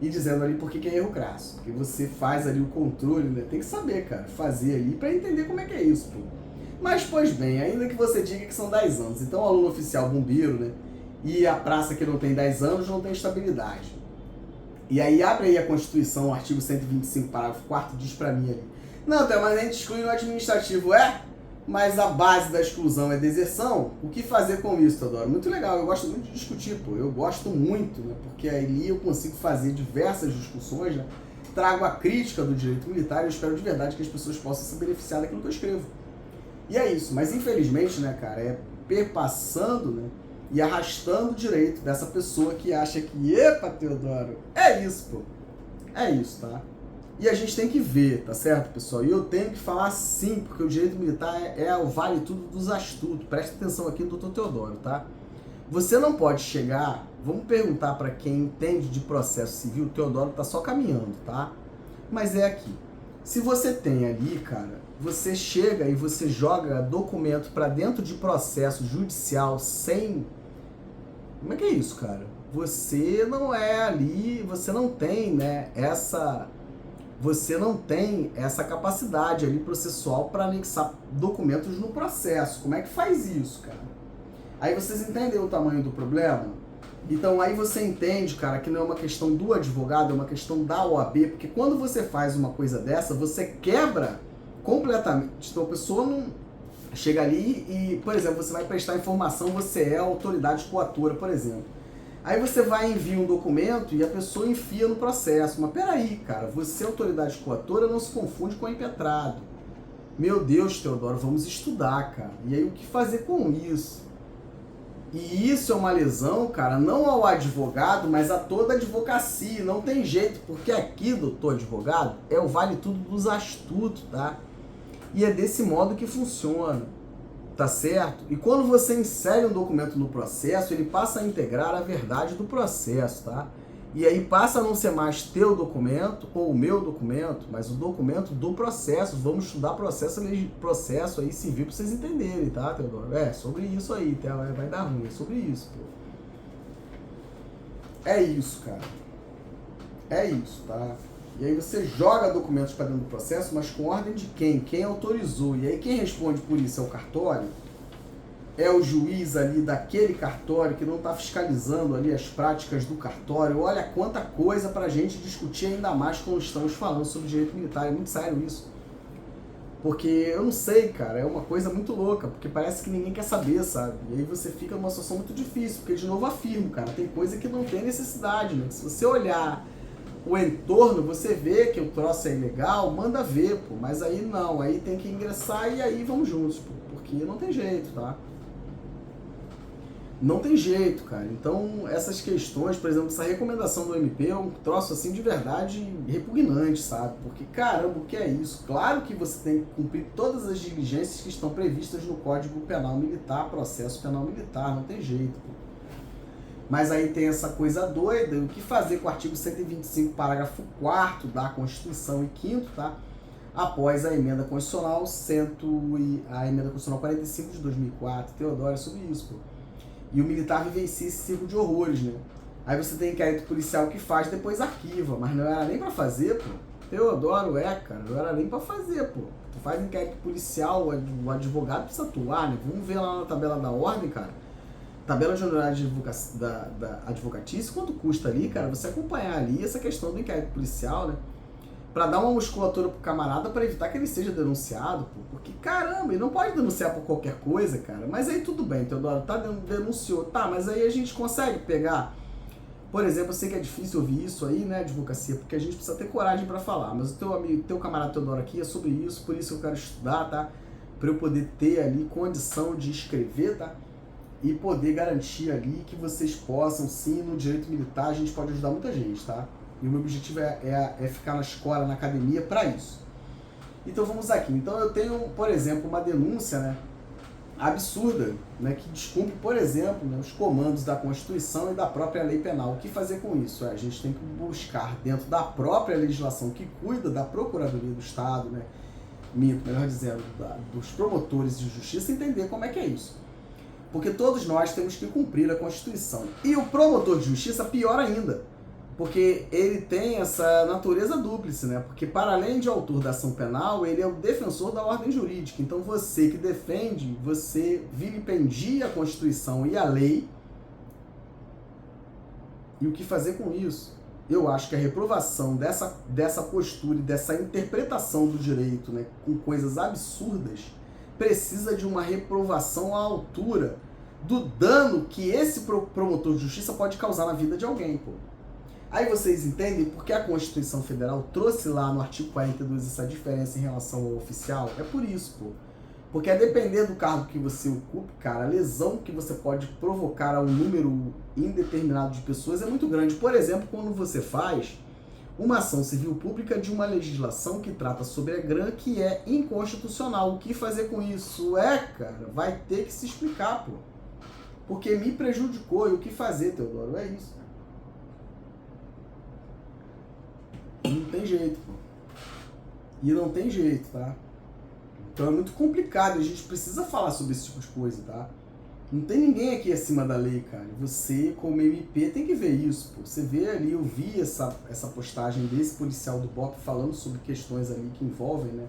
E dizendo ali por que é erro crasso, porque você faz ali o controle, né? Tem que saber, cara, fazer ali pra entender como é que é isso, pô. Mas, pois bem, ainda que você diga que são 10 anos, então o aluno oficial bombeiro, né? E a praça que não tem 10 anos não tem estabilidade. E aí abre aí a Constituição, o artigo 125, parágrafo 4º, diz pra mim ali. Não, mas a gente exclui no administrativo, mas a base da exclusão é deserção. O que fazer com isso, Teodoro? Muito legal, eu gosto muito de discutir, pô. Eu gosto muito, né? Porque ali eu consigo fazer diversas discussões, né? Trago a crítica do direito militar e eu espero de verdade que as pessoas possam se beneficiar daquilo que eu escrevo. E é isso, mas infelizmente, né, cara, é perpassando, né? E arrastando o direito dessa pessoa que acha que, epa, Teodoro, é isso, pô. É isso, tá? E a gente tem que ver, tá certo, pessoal? E eu tenho que falar sim, porque o direito militar é o vale tudo dos astutos. Presta atenção aqui no Dr. Teodoro, tá? Você não pode chegar, vamos perguntar para quem entende de processo civil, o Teodoro tá só caminhando, tá? Mas é aqui. Se você tem ali, cara, você chega e você joga documento para dentro de processo judicial sem... Como é que é isso, cara? Você não é ali, você não tem, né, você não tem essa capacidade ali processual para anexar documentos no processo. Como é que faz isso, cara? Aí vocês entendem o tamanho do problema? Então aí você entende, cara, que não é uma questão do advogado, é uma questão da OAB, porque quando você faz uma coisa dessa, você quebra completamente. Então a pessoa não chega ali e, por exemplo, você vai prestar informação, você é a autoridade coatora, por exemplo. Aí você vai enviar um documento e a pessoa enfia no processo. Mas peraí, cara, você, autoridade coatora, não se confunde com a impetrado. Meu Deus, Teodoro, vamos estudar, cara. E aí o que fazer com isso? E isso é uma lesão, cara, não ao advogado, mas a toda a advocacia. Não tem jeito, porque aqui, doutor advogado, vale tudo dos astutos, tá? E é desse modo que funciona. tá certo? E quando você insere um documento no processo, ele passa a integrar a verdade do processo, tá? E aí passa a não ser mais teu documento ou o meu documento, mas o documento do processo. Vamos estudar processo aí civil pra vocês entenderem, tá, Teodoro? É, sobre isso aí, vai dar ruim, é sobre isso, pô. É isso, cara. É isso, tá? E aí você joga documentos para dentro do processo, mas com ordem de quem? Quem autorizou. E aí quem responde por isso é o cartório? É o juiz ali daquele cartório que não está fiscalizando ali as práticas do cartório. Olha quanta coisa para a gente discutir ainda mais quando estamos falando sobre direito militar. É muito sério isso. Porque eu não sei, cara, é uma coisa muito louca, porque parece que ninguém quer saber, sabe? E aí você fica numa situação muito difícil, porque de novo afirmo, cara, tem coisa que não tem necessidade, né? Se você olhar o entorno, você vê que o troço é ilegal, manda ver, pô. Mas aí não, aí tem que ingressar e aí vamos juntos, pô. Porque não tem jeito, tá? Não tem jeito, cara. Então, essas questões, por exemplo, essa recomendação do MP é um troço, assim, de verdade repugnante, sabe? Porque, caramba, o que é isso? Claro que você tem que cumprir todas as diligências que estão previstas no Código Penal Militar, Processo Penal Militar, não tem jeito, pô. Mas aí tem essa coisa doida, o que fazer com o artigo 125, parágrafo 4º da Constituição e 5º, tá? Após a emenda constitucional a emenda constitucional 45 de 2004, Teodoro, é sobre isso, pô. E o militar vivencia esse ciclo de horrores, né? Aí você tem inquérito policial que faz, depois arquiva, mas não era nem pra fazer, pô. Teodoro, cara, não era nem pra fazer, pô. Tu faz inquérito policial, o advogado precisa atuar, né? Vamos ver lá na tabela da ordem, cara. Tabela de honorários da advocatícia, quanto custa ali, cara, você acompanhar ali essa questão do inquérito policial, né? Pra dar uma musculatura pro camarada pra evitar que ele seja denunciado, pô. Porque, caramba, ele não pode denunciar por qualquer coisa, cara. Mas aí tudo bem, Teodoro, tá, denunciou. Tá, mas aí a gente consegue pegar... Por exemplo, eu sei que é difícil ouvir isso aí, né, advocacia, porque a gente precisa ter coragem pra falar. Mas o teu amigo, teu camarada Teodoro aqui é sobre isso, por isso eu quero estudar, tá? Pra eu poder ter ali condição de escrever, tá? E poder garantir ali que vocês possam, sim, no direito militar, a gente pode ajudar muita gente, tá? E o meu objetivo é ficar na escola, na academia, para isso. Então vamos aqui. Então eu tenho, por exemplo, uma denúncia, né, absurda, né, que descumpre, por exemplo, né, os comandos da Constituição e da própria lei penal. O que fazer com isso? A gente tem que buscar dentro da própria legislação que cuida da Procuradoria do Estado, né, melhor dizendo, dos promotores de justiça, entender como é que é isso. Porque todos nós temos que cumprir a Constituição. E o promotor de justiça, pior ainda. Porque ele tem essa natureza dúplice, né? Porque para além de autor da ação penal, ele é o defensor da ordem jurídica. Então você que defende, você vilipendia a Constituição e a lei. E o que fazer com isso? Eu acho que a reprovação dessa postura e dessa interpretação do direito, né, com coisas absurdas, precisa de uma reprovação à altura do dano que esse promotor de justiça pode causar na vida de alguém, pô. Aí vocês entendem porque a Constituição Federal trouxe lá no artigo 42 essa diferença em relação ao oficial? É por isso, pô. Porque a depender do cargo que você ocupa, cara, a lesão que você pode provocar a um número indeterminado de pessoas é muito grande. Por exemplo, quando você faz uma ação civil pública de uma legislação que trata sobre a GRAM que é inconstitucional. O que fazer com isso? Cara, vai ter que se explicar, pô. Porque me prejudicou. E o que fazer, Teodoro? É isso. Não tem jeito, pô. E não tem jeito, tá? Então é muito complicado, a gente precisa falar sobre esse tipo de coisa, tá? Não tem ninguém aqui acima da lei, cara. Você, como MP, tem que ver isso, pô. Você vê ali, eu vi essa postagem desse policial do BOP falando sobre questões ali que envolvem, né?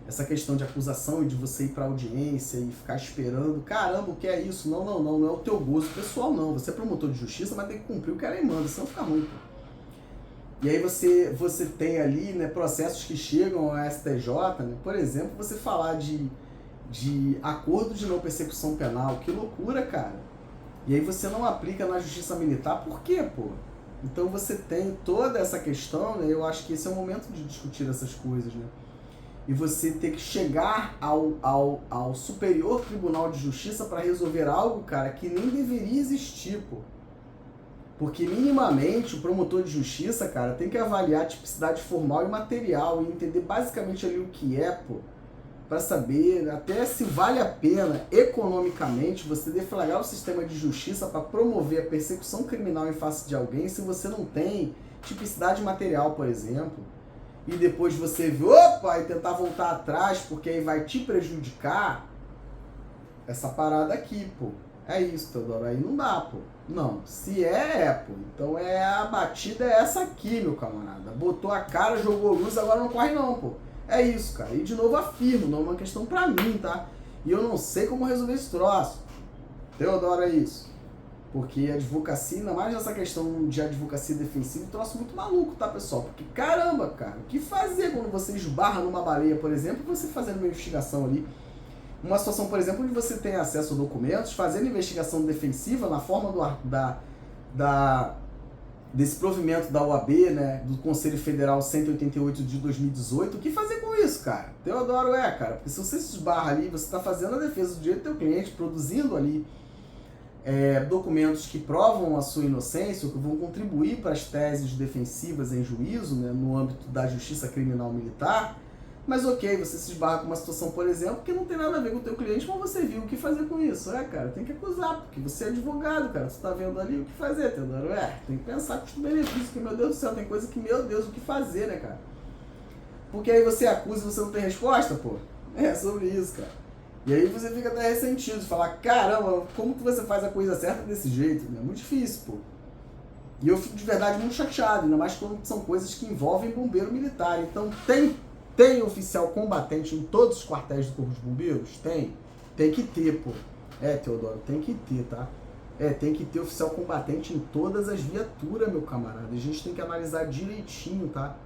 Essa questão de acusação e de você ir pra audiência e ficar esperando. Caramba, o que é isso? Não é o teu gozo pessoal, não. Você é promotor de justiça, mas tem que cumprir o que a lei manda, senão fica ruim, pô. E aí você tem ali, né, processos que chegam ao STJ, né? Por exemplo, você falar de acordo de não persecução penal, que loucura, cara. E aí você não aplica na justiça militar, por quê, pô? Então você tem toda essa questão, né? Eu acho que esse é o momento de discutir essas coisas, né? E você ter que chegar ao Superior Tribunal de Justiça para resolver algo, cara, que nem deveria existir, pô. Porque minimamente o promotor de justiça, cara, tem que avaliar a tipicidade formal e material e entender basicamente ali o que é, pô. para saber até se vale a pena economicamente você deflagrar o sistema de justiça para promover a persecução criminal em face de alguém se você não tem tipicidade material, por exemplo, e depois você vê, opa, e tentar voltar atrás porque aí vai te prejudicar. Essa parada aqui, pô. É isso, Teodoro. Aí não dá, pô. Não. Se pô. Então a batida é essa aqui, meu camarada. Botou a cara, jogou luz, agora não corre não, pô. É isso, cara. E de novo afirmo, não é uma questão pra mim, tá? E eu não sei como resolver esse troço. Teodoro, é isso. Porque a advocacia, ainda mais nessa questão de advocacia defensiva, é um troço muito maluco, tá, pessoal? Porque, caramba, cara, o que fazer quando você esbarra numa baleia, por exemplo, e você fazendo uma investigação ali? Uma situação, por exemplo, onde você tem acesso a documentos, fazendo investigação defensiva na forma desse provimento da OAB, né, do Conselho Federal 188 de 2018, o que fazer com isso, cara? Teodoro, cara, porque se você se esbarra ali, você está fazendo a defesa do direito do teu cliente, produzindo ali documentos que provam a sua inocência, ou que vão contribuir para as teses defensivas em juízo, né, no âmbito da justiça criminal militar. Mas ok, você se esbarra com uma situação, por exemplo, que não tem nada a ver com o teu cliente, mas você viu o que fazer com isso. Cara, tem que acusar, porque você é advogado, cara, você tá vendo ali o que fazer, Teodoro. Tem que pensar custo-benefício, porque, meu Deus do céu, tem coisa que, meu Deus, o que fazer, né, cara? Porque aí você acusa e você não tem resposta, pô. É sobre isso, cara. E aí você fica até ressentido de falar, caramba, como que você faz a coisa certa desse jeito? É muito difícil, pô. E eu fico de verdade muito chateado, ainda mais quando são coisas que envolvem bombeiro militar. Então tem oficial combatente em todos os quartéis do Corpo de Bombeiros? Tem. Tem que ter, pô. Teodoro, tem que ter, tá? Tem que ter oficial combatente em todas as viaturas, meu camarada. A gente tem que analisar direitinho, tá?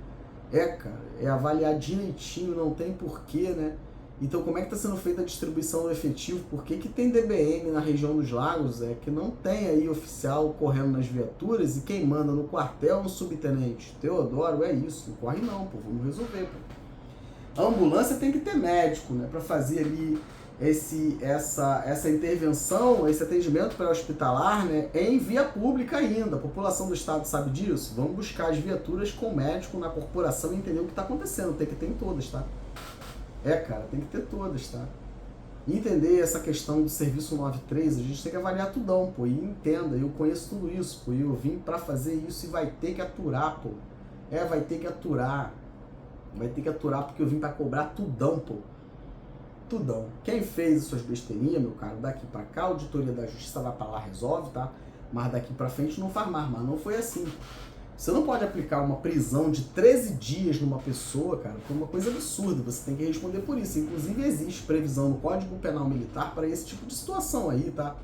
Cara, avaliar direitinho, não tem porquê, né? Então, como é que está sendo feita a distribuição do efetivo? Por que tem DBM na região dos lagos? Que não tem aí oficial correndo nas viaturas e quem manda no quartel é um subtenente. Teodoro, é isso. Não corre não, pô. Vamos resolver, pô. A ambulância tem que ter médico, né? Para fazer ali essa intervenção, esse atendimento pré-hospitalar, né? Em via pública ainda. A população do estado sabe disso? Vamos buscar as viaturas com médico na corporação e entender o que está acontecendo. Tem que ter em todas, tá? Cara, tem que ter todas, tá? Entender essa questão do serviço 93, a gente tem que avaliar tudão, pô, e entenda, eu conheço tudo isso, pô, e eu vim pra fazer isso e vai ter que aturar, pô. Vai ter que aturar. Vai ter que aturar porque eu vim pra cobrar tudão, pô. Tudão. Quem fez suas besteirinhas, meu cara, daqui pra cá, a auditoria da justiça vai pra lá, resolve, tá? Mas daqui pra frente não faz mais, mas não foi assim. Você não pode aplicar uma prisão de 13 dias numa pessoa, cara, que é uma coisa absurda. Você tem que responder por isso. Inclusive, existe previsão no Código Penal Militar para esse tipo de situação aí, tá?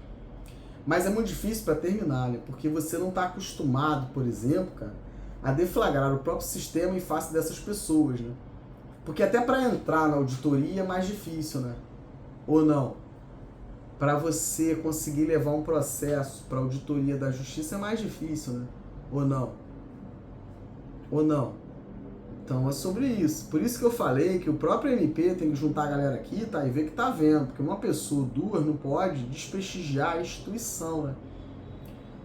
Mas é muito difícil para terminar, né? Porque você não está acostumado, por exemplo, cara, a deflagrar o próprio sistema em face dessas pessoas, né? Porque até para entrar na auditoria é mais difícil, né? Ou não? Para você conseguir levar um processo para auditoria da justiça é mais difícil, né? Ou não? Ou não? Então é sobre isso. Por isso que eu falei que o próprio MP tem que juntar a galera aqui, tá? E ver que tá vendo. Porque uma pessoa, duas, não pode desprestigiar a instituição, né?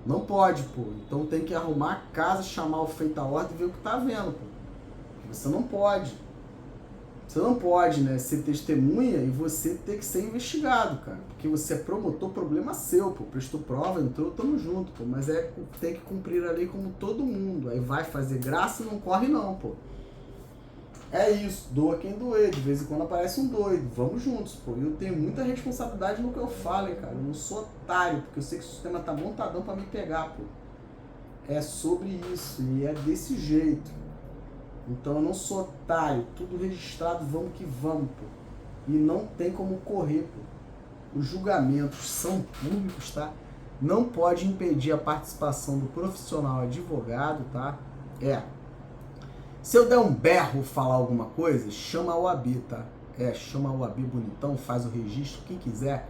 Não pode, pô. Então tem que arrumar a casa, chamar o feito a ordem e ver o que tá vendo, pô. Você não pode. Você não pode, né, ser testemunha e você ter que ser investigado, cara. Porque você é promotor, problema seu, pô. Prestou prova, entrou, tamo junto, pô. Mas tem que cumprir a lei como todo mundo. Aí vai fazer graça e não corre não, pô. É isso, doa quem doer. De vez em quando aparece um doido. Vamos juntos, pô. Eu tenho muita responsabilidade no que eu falo, hein, cara. Eu não sou otário, porque eu sei que o sistema tá montadão pra me pegar, pô. É sobre isso e é desse jeito. Então eu não sou otário, tudo registrado, vamos que vamos, pô. E não tem como correr, pô. Os julgamentos são públicos, tá? Não pode impedir a participação do profissional advogado, tá? Se eu der um berro falar alguma coisa, chama a OAB, tá? Chama a OAB bonitão, faz o registro, quem quiser.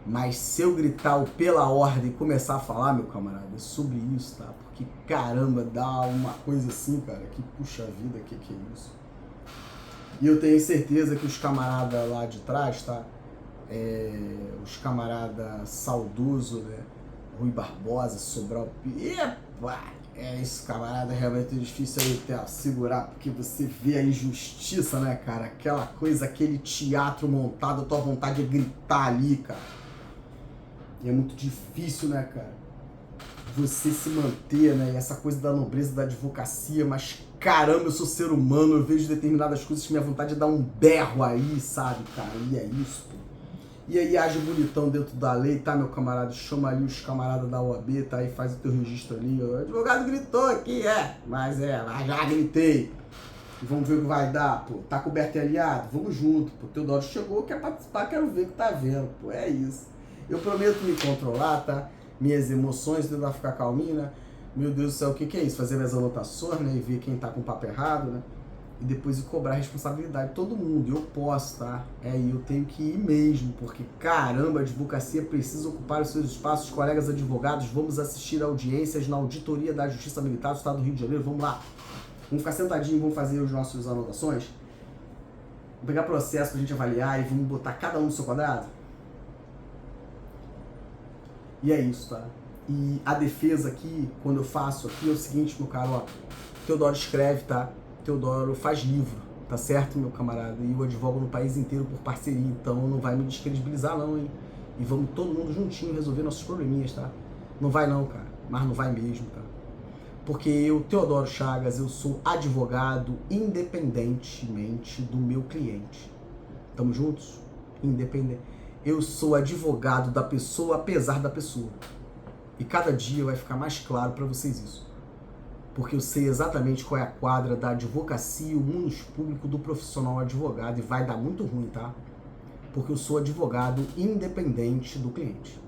Mas se eu gritar o pela ordem e começar a falar, meu camarada, é sobre isso, tá? Porque, caramba, dá uma coisa assim, cara, que puxa vida, que é isso? E eu tenho certeza que os camaradas lá de trás, tá? Os camaradas saudoso, né? Rui Barbosa, Sobral... Epa! É isso, camarada, realmente é difícil aí até segurar, porque você vê a injustiça, né, cara? Aquela coisa, aquele teatro montado, a tua vontade é gritar ali, cara. E é muito difícil, né, cara? Você se manter, né? E essa coisa da nobreza da advocacia, mas caramba, eu sou ser humano, eu vejo determinadas coisas que minha vontade é dar um berro aí, sabe, cara? E é isso, pô. E aí age bonitão dentro da lei, tá, meu camarada? Chama ali os camaradas da OAB, tá? E faz o teu registro ali. O advogado gritou aqui, mas já gritei. E vamos ver o que vai dar, pô. Tá coberto e aliado? Vamos junto, pô. Teodoro chegou, quer participar, quero ver o que tá vendo, pô. É isso. Eu prometo me controlar, tá? Minhas emoções, tentar ficar calminho, né? Meu Deus do céu, o que é isso? Fazer minhas anotações, né? E ver quem tá com o papo errado, né? E depois ir cobrar a responsabilidade de todo mundo. Eu posso, tá? E eu tenho que ir mesmo, porque caramba, a advocacia precisa ocupar os seus espaços. Colegas advogados, vamos assistir a audiências na auditoria da Justiça Militar do Estado do Rio de Janeiro. Vamos lá. Vamos ficar sentadinhos, vamos fazer as nossas anotações. Vamos pegar processo pra gente avaliar e vamos botar cada um no seu quadrado. E é isso, tá? E a defesa aqui, quando eu faço aqui, é o seguinte, meu caro, ó. Teodoro escreve, tá? Teodoro faz livro, tá certo, meu camarada? E eu advogo no país inteiro por parceria, então não vai me descredibilizar não, hein? E vamos todo mundo juntinho resolver nossos probleminhas, tá? Não vai não, cara, mas não vai mesmo, tá? Porque eu, Teodoro Chagas, eu sou advogado independentemente do meu cliente. Tamo juntos? Independente. Eu sou advogado da pessoa apesar da pessoa. E cada dia vai ficar mais claro para vocês isso. Porque eu sei exatamente qual é a quadra da advocacia, o mundo público do profissional advogado, e vai dar muito ruim, tá? Porque eu sou advogado independente do cliente.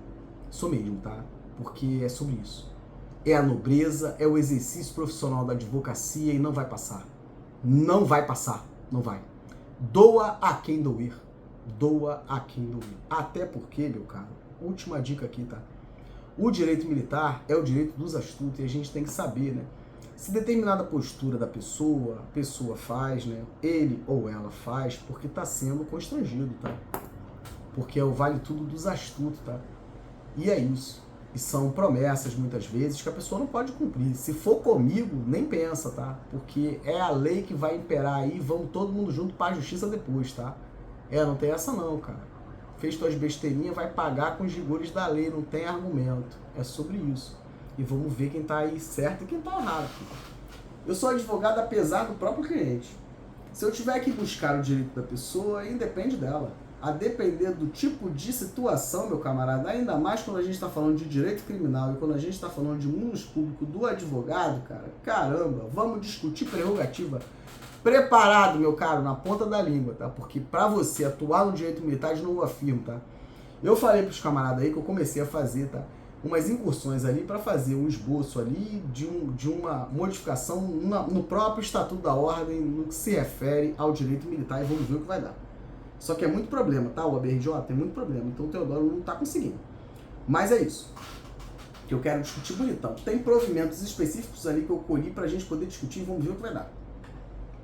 Sou mesmo, tá? Porque é sobre isso. É a nobreza, é o exercício profissional da advocacia e não vai passar. Não vai passar, não vai. Doa a quem doer. Doa a quem doer. Até porque, meu caro, última dica aqui, tá? O direito militar é o direito dos astutos e a gente tem que saber, né? Se determinada postura da pessoa, a pessoa faz, né? Ele ou ela faz porque está sendo constrangido, tá? Porque é o vale tudo dos astutos, tá? E é isso. E são promessas, muitas vezes, que a pessoa não pode cumprir. Se for comigo, nem pensa, tá? Porque é a lei que vai imperar aí, vamos todo mundo junto para a justiça depois, tá? Não tem essa não, cara. Fez tuas besteirinhas, vai pagar com os rigores da lei, não tem argumento. É sobre isso. E vamos ver quem tá aí certo e quem tá errado. Eu sou advogado apesar do próprio cliente. Se eu tiver que buscar o direito da pessoa, independe dela. A depender do tipo de situação, meu camarada, ainda mais quando a gente está falando de direito criminal e quando a gente está falando de mundo público do advogado, cara, caramba, vamos discutir prerrogativa. Preparado, meu caro, na ponta da língua, tá? Porque para você atuar no direito militar, de novo afirmo, tá? Eu falei pros camaradas aí que eu comecei a fazer, tá? Umas incursões ali para fazer um esboço ali de uma modificação no próprio Estatuto da Ordem, no que se refere ao direito militar, e vamos ver o que vai dar. Só que é muito problema, tá? O ABRJ tem muito problema, então o Teodoro não tá conseguindo. Mas é isso que eu quero discutir bonitão. Tem provimentos específicos ali que eu colhi pra gente poder discutir e vamos ver o que vai dar.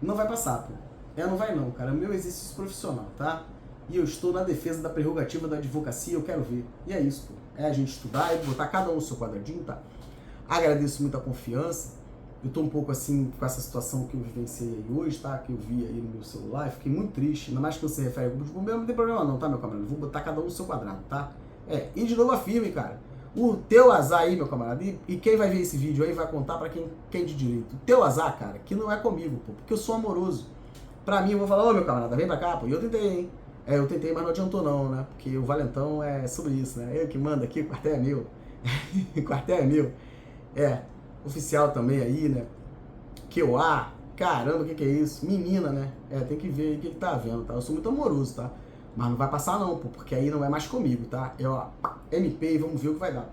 Não vai passar, pô. Não vai não, cara. É o meu exercício profissional, tá? E eu estou na defesa da prerrogativa da advocacia, eu quero ver. E é isso, pô. É a gente estudar e botar cada um no seu quadradinho, tá? Agradeço muito a confiança. Eu tô um pouco assim com essa situação que eu vivenciei aí hoje, tá? Que eu vi aí no meu celular. Fiquei muito triste. Ainda mais que você refere ao grupo de bombeiro, não tem problema não, tá, meu camarada? Vou botar cada um no seu quadrado, tá? E de novo afirme, cara. O teu azar aí, meu camarada, e quem vai ver esse vídeo aí vai contar pra quem de direito. O teu azar, cara, que não é comigo, pô, porque eu sou amoroso. Pra mim, eu vou falar, ô meu camarada, vem pra cá, pô, e eu tentei, hein. Eu tentei, mas não adiantou não, né, porque o valentão é sobre isso, né, eu que mando aqui, o quartel é meu. O quartel é meu. Oficial também aí, né, QA, caramba, o que é isso? Menina, né, tem que ver aí o que tá vendo, tá, eu sou muito amoroso, tá. Mas não vai passar não, pô, porque aí não é mais comigo, tá? MP e vamos ver o que vai dar.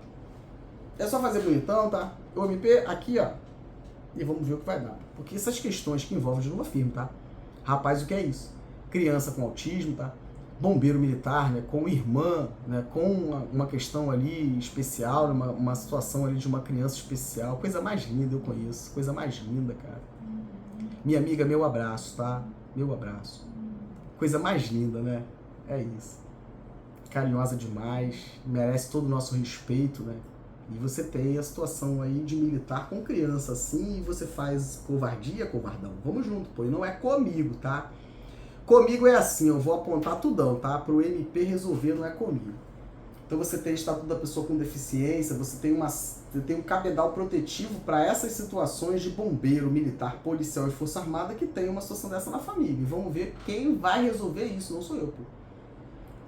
É só fazer bonitão, tá? O MP aqui, ó. E vamos ver o que vai dar. Porque essas questões que envolvem, de novo afirmo, tá? Rapaz, o que é isso? Criança com autismo, tá? Bombeiro militar, né? Com irmã, né? Com uma questão ali especial, uma situação ali de uma criança especial. Coisa mais linda eu conheço. Coisa mais linda, cara. Minha amiga, meu abraço, tá? Meu abraço. Coisa mais linda, né? É isso. Carinhosa demais, merece todo o nosso respeito, né? E você tem a situação aí de militar com criança assim, e você faz covardia, covardão. Vamos junto, pô, e não é comigo, tá? Comigo é assim, eu vou apontar tudão, tá? Pro MP resolver, não é comigo. Então você tem estatuto da pessoa com deficiência, você tem um cabedal protetivo para essas situações de bombeiro, militar, policial e força armada que tem uma situação dessa na família. E vamos ver quem vai resolver isso, não sou eu, pô.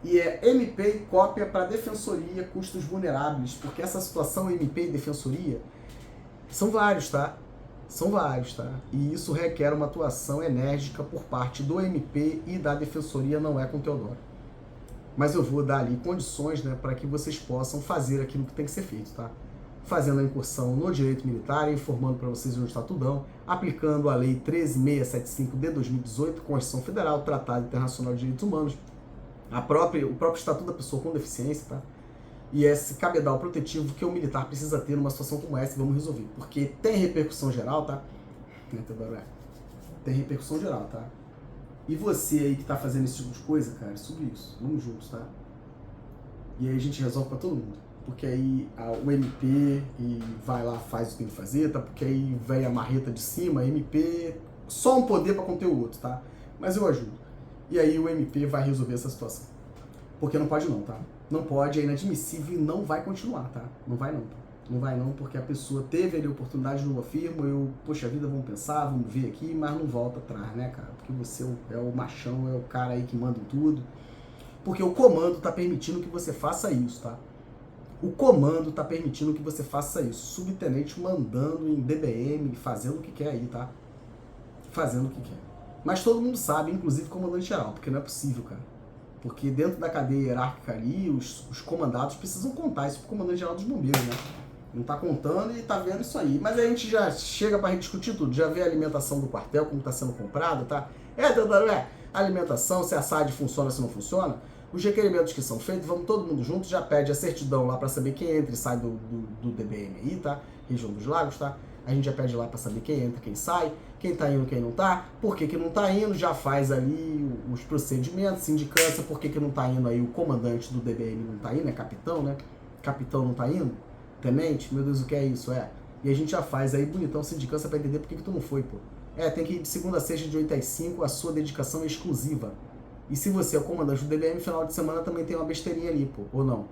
E é MP e cópia para defensoria, custos vulneráveis, porque essa situação MP e defensoria são vários, tá? São vários, tá? E isso requer uma atuação enérgica por parte do MP e da defensoria, não é com o Teodoro. Mas eu vou dar ali condições, né, para que vocês possam fazer aquilo que tem que ser feito, tá? Fazendo a incursão no direito militar, informando para vocês o estatudão, aplicando a Lei 13.675 de 2018, Constituição Federal, Tratado Internacional de Direitos Humanos, o próprio Estatuto da Pessoa com Deficiência, tá? E esse cabedal protetivo que o militar precisa ter numa situação como essa, vamos resolver. Porque tem repercussão geral, tá? Tem repercussão geral, tá? E você aí que tá fazendo esse tipo de coisa, cara, sobre isso. Vamos juntos, tá? E aí a gente resolve pra todo mundo. Porque aí o MP e vai lá, faz o que tem que fazer, tá? Porque aí vem a marreta de cima, MP, só um poder pra conter o outro, tá? Mas eu ajudo. E aí o MP vai resolver essa situação. Porque não pode não, tá? Não pode, é inadmissível e não vai continuar, tá? Não vai não, tá? Não vai não, porque a pessoa teve ali a oportunidade, não afirmo, poxa vida, vamos pensar, vamos ver aqui, mas não volta atrás, né, cara? Porque você é o machão, é o cara aí que manda em tudo. Porque o comando tá permitindo que você faça isso, tá? O comando tá permitindo que você faça isso. Subtenente mandando em DBM, fazendo o que quer aí, tá? Fazendo o que quer. Mas todo mundo sabe, inclusive o comandante geral, porque não é possível, cara. Porque dentro da cadeia hierárquica ali, os comandados precisam contar isso pro comandante geral dos bombeiros, né? Não tá contando e tá vendo isso aí. Mas a gente já chega pra rediscutir tudo. Já vê a alimentação do quartel, como tá sendo comprada, tá? Teodoro, alimentação, se a SAD funciona, se não funciona. Os requerimentos que são feitos, vamos todo mundo junto, já pede a certidão lá pra saber quem entra e sai do DBM aí, tá? Região dos Lagos, tá? A gente já pede lá pra saber quem entra, quem sai, quem tá indo, quem não tá, por que não tá indo, já faz ali os procedimentos, sindicância, por que não tá indo aí, o comandante do DBM não tá indo, é capitão, né? Capitão não tá indo, tenente, meu Deus, o que é isso, E a gente já faz aí bonitão sindicância pra entender por que tu não foi, pô. Tem que ir de segunda a sexta de 8 às 5, a sua dedicação é exclusiva. E se você é o comandante do DBM, final de semana também tem uma besteirinha ali, pô, ou não?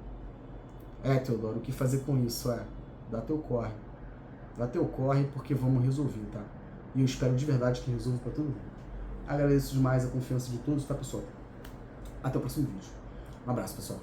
Teodoro, o que fazer com isso, dá teu corre. Dá teu corre porque vamos resolver, tá? E eu espero de verdade que resolva pra todo mundo. Agradeço demais a confiança de todos, tá, pessoal? Até o próximo vídeo. Um abraço, pessoal.